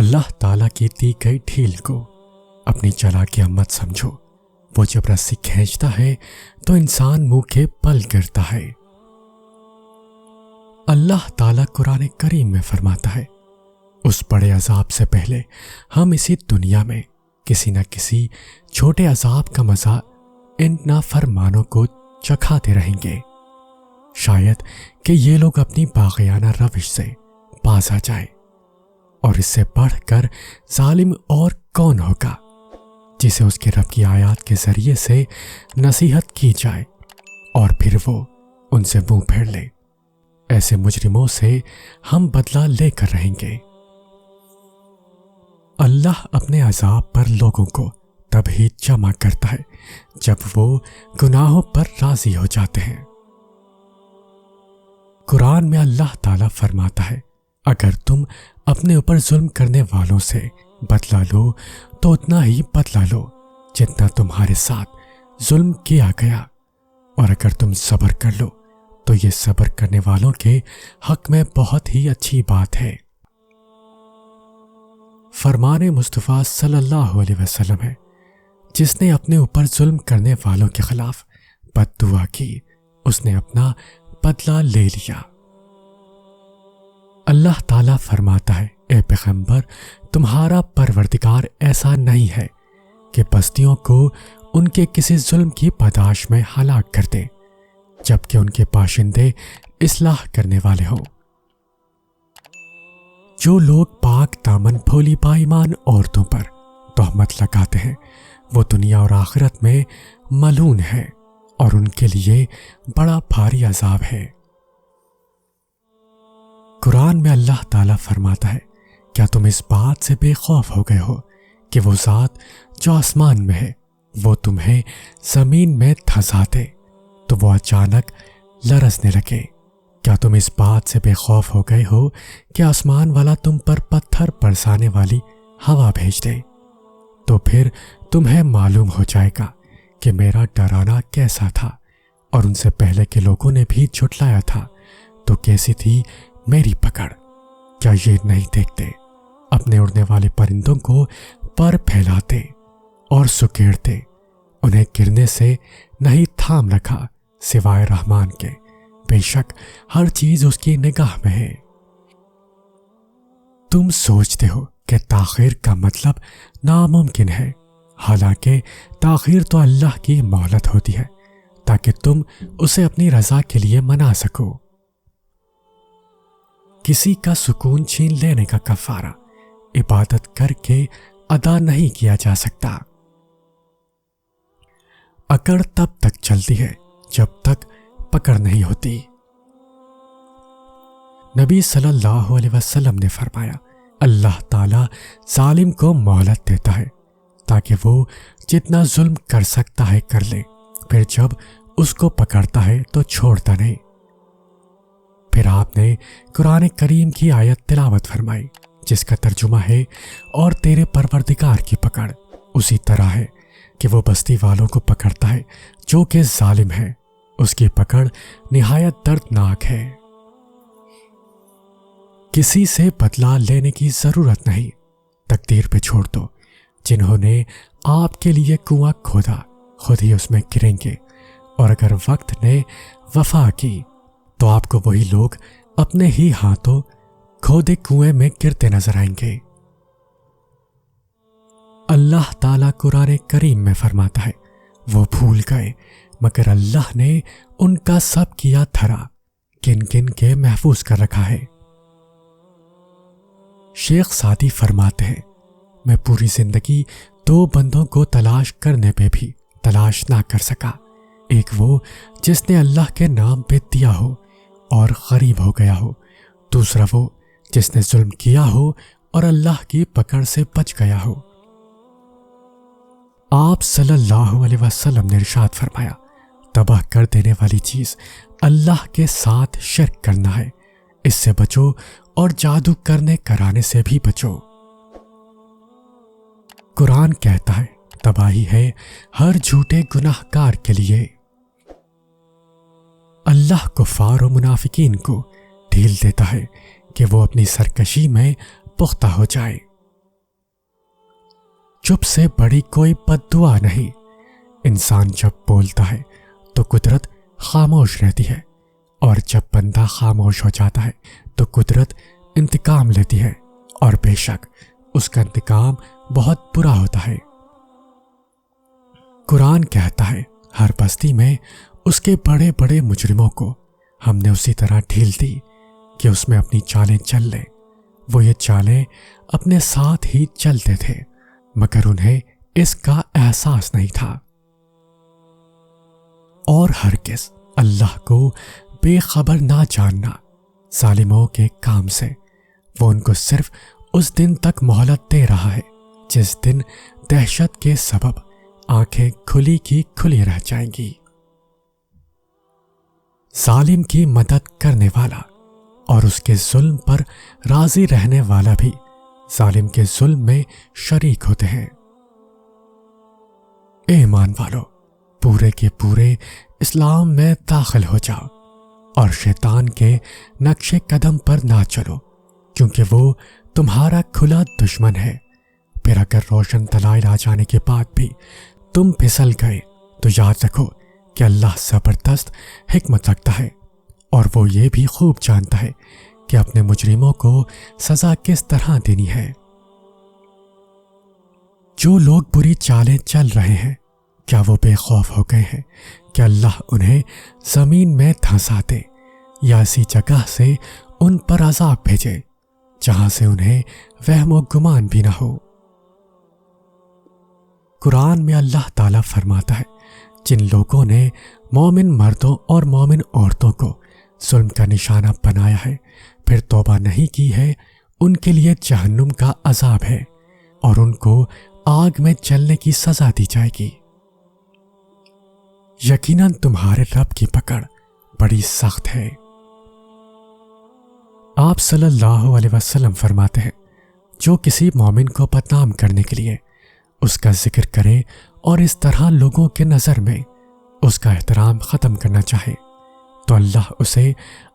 اللہ تعالیٰ کی دی گئی ڈھیل کو اپنی چالاکیاں مت سمجھو۔ وہ جب رسی کھینچتا ہے تو انسان منہ کے بل گرتا ہے۔ اللہ تعالیٰ قرآن کریم میں فرماتا ہے، اس بڑے عذاب سے پہلے ہم اسی دنیا میں کسی نہ کسی چھوٹے عذاب کا مزہ ان نافرمانوں کو چکھاتے رہیں گے، شاید کہ یہ لوگ اپنی باغیانہ روش سے باز آ جائیں۔ اور اس سے بڑھ کر ظالم اور کون ہوگا جسے اس کے رب کی آیات کے ذریعے سے نصیحت کی جائے اور پھر وہ ان سے منہ پھیر لے۔ ایسے مجرموں سے ہم بدلہ لے کر رہیں گے۔ اللہ اپنے عذاب پر لوگوں کو تب ہی جمع کرتا ہے جب وہ گناہوں پر راضی ہو جاتے ہیں۔ قرآن میں اللہ تعالیٰ فرماتا ہے، اگر تم اپنے اوپر ظلم کرنے والوں سے بدلہ لو تو اتنا ہی بدلہ لو جتنا تمہارے ساتھ ظلم کیا گیا، اور اگر تم صبر کر لو تو یہ صبر کرنے والوں کے حق میں بہت ہی اچھی بات ہے۔ فرمان مصطفیٰ صلی اللہ علیہ وسلم ہے، جس نے اپنے اوپر ظلم کرنے والوں کے خلاف بد دعا کی، اس نے اپنا بدلہ لے لیا۔ اللہ تعالیٰ فرماتا ہے، اے پیغمبر، تمہارا پروردگار ایسا نہیں ہے کہ بستیوں کو ان کے کسی ظلم کی پاداش میں ہلاک کر دے جبکہ ان کے باشندے اصلاح کرنے والے ہوں۔ جو لوگ پاک دامن بھولی بائیمان عورتوں پر تہمت لگاتے ہیں وہ دنیا اور آخرت میں ملعون ہے اور ان کے لیے بڑا بھاری عذاب ہے۔ قرآن میں اللہ تعالیٰ فرماتا ہے، کیا تم اس بات سے بے خوف ہو گئے ہو کہ وہ ذات جو آسمان میں ہے وہ تمہیں زمین میں دھسا دے تو وہ اچانک لرزنے لگے؟ کیا تم اس بات سے بے خوف ہو گئے ہو کہ آسمان والا تم پر پتھر برسانے والی ہوا بھیج دے؟ تو پھر تمہیں معلوم ہو جائے گا کہ میرا ڈرانا کیسا تھا، اور ان سے پہلے کے لوگوں نے بھی جھٹلایا تھا تو کیسی تھی میری پکڑ۔ کیا یہ نہیں دیکھتے اپنے اڑنے والے پرندوں کو پر پھیلاتے اور سکیڑتے، انہیں گرنے سے نہیں تھام رکھا سوائے رحمان کے، بے شک ہر چیز اس کی نگاہ میں ہے۔ تم سوچتے ہو کہ تاخیر کا مطلب ناممکن ہے، حالانکہ تاخیر تو اللہ کی مہلت ہوتی ہے تاکہ تم اسے اپنی رضا کے لیے منا سکو۔ کسی کا سکون چھین لینے کا کفارہ عبادت کر کے ادا نہیں کیا جا سکتا۔ اکڑ تب تک چلتی ہے جب تک پکڑ نہیں ہوتی۔ نبی صلی اللہ علیہ وسلم نے فرمایا، اللہ تعالیٰ ظالم کو مہلت دیتا ہے تاکہ وہ جتنا ظلم کر سکتا ہے کر لے، پھر جب اس کو پکڑتا ہے تو چھوڑتا نہیں۔ پھر آپ نے قرآن کریم کی آیت تلاوت فرمائی جس کا ترجمہ ہے، اور تیرے پروردگار کی پکڑ اسی طرح ہے کہ وہ بستی والوں کو پکڑتا ہے جو کہ ظالم ہے، اس کی پکڑ نہایت دردناک ہے۔ کسی سے بدلہ لینے کی ضرورت نہیں، تقدیر پہ چھوڑ دو۔ جنہوں نے آپ کے لیے کنواں کھودا خود ہی اس میں گریں گے، اور اگر وقت نے وفا کی تو آپ کو وہی لوگ اپنے ہی ہاتھوں کھودے کنویں میں گرتے نظر آئیں گے۔ اللہ تعالیٰ قرآن کریم میں فرماتا ہے، وہ بھول گئے مگر اللہ نے ان کا سب کیا دھرا، گن گن کے محفوظ کر رکھا ہے۔ شیخ سعدی فرماتے ہیں، میں پوری زندگی دو بندوں کو تلاش کرنے پہ بھی تلاش نہ کر سکا، ایک وہ جس نے اللہ کے نام پہ دیا ہو اور غریب ہو گیا ہو، دوسرا وہ جس نے ظلم کیا ہو اور اللہ کی پکڑ سے بچ گیا ہو۔ آپ صلی اللہ علیہ وسلم نے ارشاد فرمایا، تباہ کر دینے والی چیز اللہ کے ساتھ شرک کرنا ہے، اس سے بچو اور جادو کرنے کرانے سے بھی بچو۔ قرآن کہتا ہے، تباہی ہے ہر جھوٹے گناہ گار کے لیے۔ اللہ کفار و منافقین کو ڈھیل دیتا ہے کہ وہ اپنی سرکشی میں پختہ ہو جائے، چپ سے بڑی کوئی بد دعا نہیں۔ انسان جب بولتا ہے تو قدرت خاموش رہتی ہے، اور جب بندہ خاموش ہو جاتا ہے تو قدرت انتقام لیتی ہے، اور بے شک اس کا انتقام بہت برا ہوتا ہے۔ قرآن کہتا ہے ہر بستی میں اس کے بڑے بڑے مجرموں کو ہم نے اسی طرح ڈھیل دی کہ اس میں اپنی چالیں چل لیں۔ وہ یہ چالیں اپنے ساتھ ہی چلتے تھے، مگر انہیں اس کا احساس نہیں تھا۔ اور ہرگز اللہ کو بے خبر نہ جاننا ظالموں کے کام سے۔ وہ ان کو صرف اس دن تک مہلت دے رہا ہے جس دن دہشت کے سبب آنکھیں کھلی کی کھلی رہ جائیں گی۔ ظالم کی مدد کرنے والا اور اس کے ظلم پر راضی رہنے والا بھی ظالم کے ظلم میں شریک ہوتے ہیں۔ اے ایمان والو، پورے کے پورے اسلام میں داخل ہو جاؤ اور شیطان کے نقش قدم پر نہ چلو، کیونکہ وہ تمہارا کھلا دشمن ہے۔ پھر اگر روشن دلائل آ جانے کے بعد بھی تم پھسل گئے تو یاد رکھو کہ اللہ زبردست حکمت رکھتا ہے، اور وہ یہ بھی خوب جانتا ہے کہ اپنے مجرموں کو سزا کس طرح دینی ہے۔ جو لوگ بری چالیں چل رہے ہیں، کیا وہ بے خوف ہو گئے ہیں کہ اللہ انہیں زمین میں دھنسا دے یا ایسی جگہ سے ان پر عذاب بھیجے جہاں سے انہیں وہم و گمان بھی نہ ہو؟ قرآن میں اللہ تعالیٰ فرماتا ہے جن لوگوں نے مومن مردوں اور مومن عورتوں کو ظلم کا نشانہ بنایا ہے پھر توبہ نہیں کی ہے، ان کے لیے جہنم کا عذاب ہے اور ان کو آگ میں جلنے کی سزا دی جائے گی۔ یقیناً تمہارے رب کی پکڑ بڑی سخت ہے۔ آپ صلی اللہ علیہ وسلم فرماتے ہیں جو کسی مومن کو بدنام کرنے کے لیے اس کا ذکر کرے اور اس طرح لوگوں کے نظر میں اس کا احترام ختم کرنا چاہے تو اللہ اسے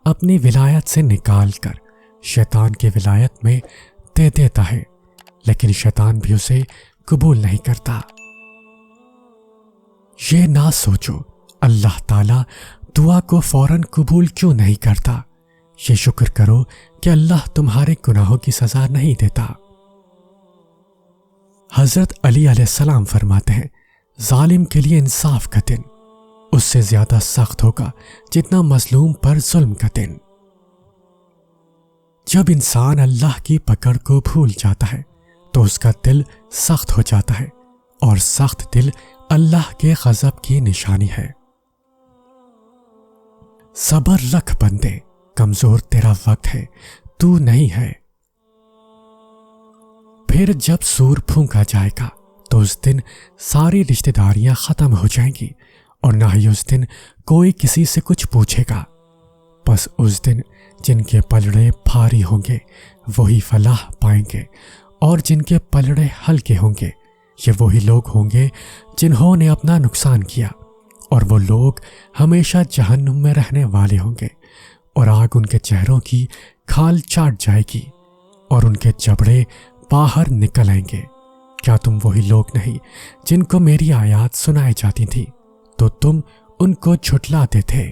اپنی ولایت سے نکال کر شیطان کی ولایت میں دے دیتا ہے، لیکن شیطان بھی اسے قبول نہیں کرتا۔ یہ نہ سوچو اللہ تعالیٰ دعا کو فوراً قبول کیوں نہیں کرتا، یہ شکر کرو کہ اللہ تمہارے گناہوں کی سزا نہیں دیتا۔ حضرت علی علیہ السلام فرماتے ہیں ظالم کے لیے انصاف کا دن اس سے زیادہ سخت ہوگا جتنا مظلوم پر ظلم کا دن۔ جب انسان اللہ کی پکڑ کو بھول جاتا ہے تو اس کا دل سخت ہو جاتا ہے، اور سخت دل اللہ کے غضب کی نشانی ہے۔ صبر رکھ بندے، کمزور تیرا وقت ہے، تو نہیں ہے۔ پھر جب سور پھونکا جائے گا تو اس دن ساری رشتہ داریاں ختم ہو جائیں گی اور نہ ہی اس دن کوئی کسی سے کچھ پوچھے گا۔ بس اس دن جن کے پلڑے بھاری ہوں گے وہی فلاح پائیں گے، اور جن کے پلڑے ہلکے ہوں گے یہ وہی لوگ ہوں گے جنہوں نے اپنا نقصان کیا، اور وہ لوگ ہمیشہ جہنم میں رہنے والے ہوں گے، اور آگ ان کے چہروں کی کھال چاٹ جائے گی اور ان کے جبڑے باہر نکل آئیں گے۔ کیا تم وہی لوگ نہیں جن کو میری آیات سنائی جاتی تھی تو تم ان کو جھٹلاتے تھے؟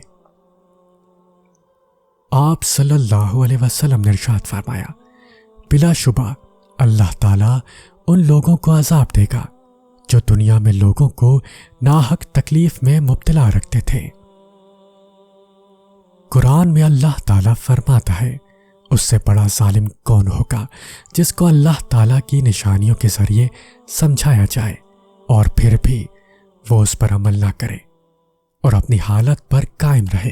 آپ صلی اللہ علیہ وسلم نے ارشاد فرمایا بلا شبہ اللہ تعالیٰ ان لوگوں کو عذاب دے گا جو دنیا میں لوگوں کو ناحق تکلیف میں مبتلا رکھتے تھے۔ قرآن میں اللہ تعالیٰ فرماتا ہے اس سے بڑا ظالم کون ہوگا جس کو اللہ تعالیٰ کی نشانیوں کے ذریعے سمجھایا جائے اور پھر بھی وہ اس پر عمل نہ کرے اور اپنی حالت پر قائم رہے،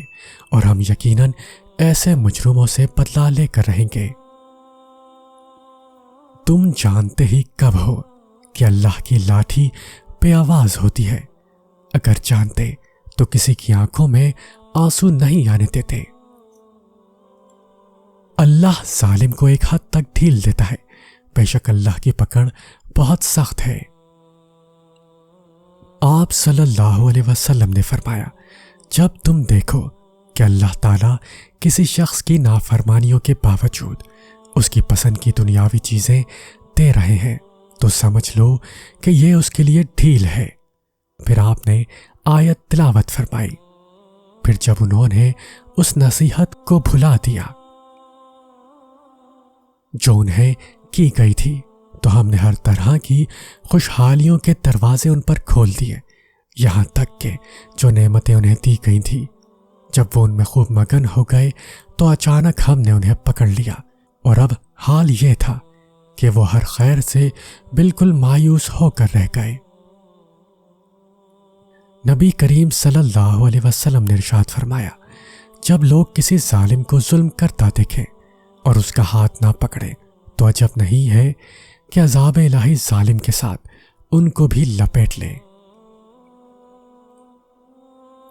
اور ہم یقیناً ایسے مجرموں سے بدلہ لے کر رہیں گے۔ تم جانتے ہی کب ہو کہ اللہ کی لاٹھی بے آواز ہوتی ہے، اگر جانتے تو کسی کی آنکھوں میں آنسو نہیں آنے دیتے۔ اللہ ظالم کو ایک حد تک ڈھیل دیتا ہے، بے شک اللہ کی پکڑ بہت سخت ہے۔ آپ صلی اللہ علیہ وسلم نے فرمایا جب تم دیکھو کہ اللہ تعالیٰ کسی شخص کی نافرمانیوں کے باوجود اس کی پسند کی دنیاوی چیزیں دے رہے ہیں تو سمجھ لو کہ یہ اس کے لیے ڈھیل ہے۔ پھر آپ نے آیت تلاوت فرمائی۔ پھر جب انہوں نے اس نصیحت کو بھلا دیا جو انہیں کی گئی تھی، تو ہم نے ہر طرح کی خوشحالیوں کے دروازے ان پر کھول دیے، یہاں تک کہ جو نعمتیں انہیں دی گئی تھیں، جب وہ ان میں خوب مگن ہو گئے تو اچانک ہم نے انہیں پکڑ لیا، اور اب حال یہ تھا کہ وہ ہر خیر سے بالکل مایوس ہو کر رہ گئے۔ نبی کریم صلی اللہ علیہ وسلم نے ارشاد فرمایا، جب لوگ کسی ظالم کو ظلم کرتا دیکھیں اور اس کا ہاتھ نہ پکڑیں تو عجب نہیں ہے کہ عذاب الہی ظالم کے ساتھ ان کو بھی لپیٹ لیں۔